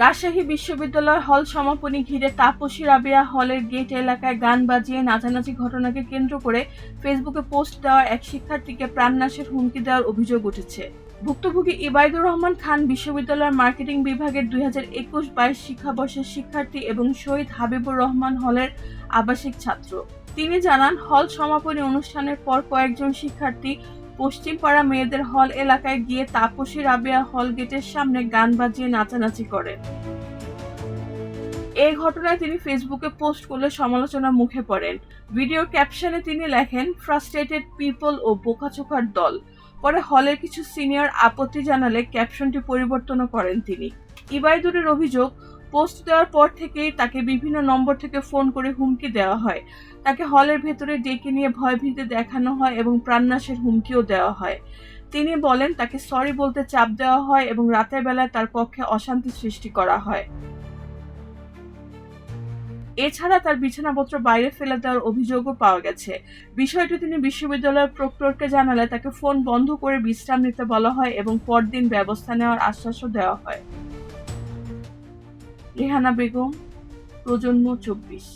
রাজশাহী বিশ্ববিদ্যালয় হল সমাপনী ঘিরে তাপসী রাবেয়া হলের গেট এলাকায় গান বাজিয়ে নাচানাচি ঘটনাকে কেন্দ্র করে ফেসবুকে পোস্ট দেওয়া এক শিক্ষার্থীকে প্রাণনাশের হুমকি দেওয়ার অভিযোগ উঠেছে। ভুক্তভোগী ইবাইদুর রহমান খান বিশ্ববিদ্যালয়ের মার্কেটিং বিভাগের 2021-22 শিক্ষাবর্ষের শিক্ষার্থী এবং শহীদ হাবিবুর রহমান হলের আবাসিক ছাত্র। তিনি জানান, হল সমাপনী অনুষ্ঠানের পর কয়েকজন শিক্ষার্থী পশ্চিমপাড়া মেয়েদের হল এলাকায় গিয়ে তাপসী রাবেয়া হল গেটের সামনে গান বাজিয়ে নাচানাচি করে। এই ঘটনায় তিনি ফেসবুকে পোস্ট করলে সমালোচনার মুখে পড়েন। ভিডিওর ক্যাপশনে তিনি লেখেন, ফ্রাস্ট্রেটেড পিপল ও বোকাচোকার দল। পরে হলের কিছু সিনিয়র আপত্তি জানালে ক্যাপশনটি পরিবর্তনও করেন তিনি। ইবাইদুরের অভিযোগ, পোস্ট দেওয়ার পর থেকেই তাকে বিভিন্ন নম্বর থেকে ফোন করে হুমকি দেওয়া হয়। তাকে হলের ভেতরে ডেকে নিয়ে ভয়ভীতি দেখানো হয় এবং প্রাণনাশের হুমকিও দেওয়া হয়। তিনি বলেন, তাকে সরি বলতে চাপ দেওয়া হয় এবং রাতের বেলায় তার কক্ষে অশান্তি সৃষ্টি করা হয়। এছাড়া তার বিছানাপত্র বাইরে ফেলে দেওয়ার অভিযোগও পাওয়া গেছে। বিষয়টি তিনি বিশ্ববিদ্যালয়ের প্রক্টরকে জানালে তাকে ফোন বন্ধ করে বিশ্রাম নিতে বলা হয় এবং পরদিন ব্যবস্থা নেওয়ার আশ্বাসও দেওয়া হয়। রেহানা বেগম, প্রজন্ম 24।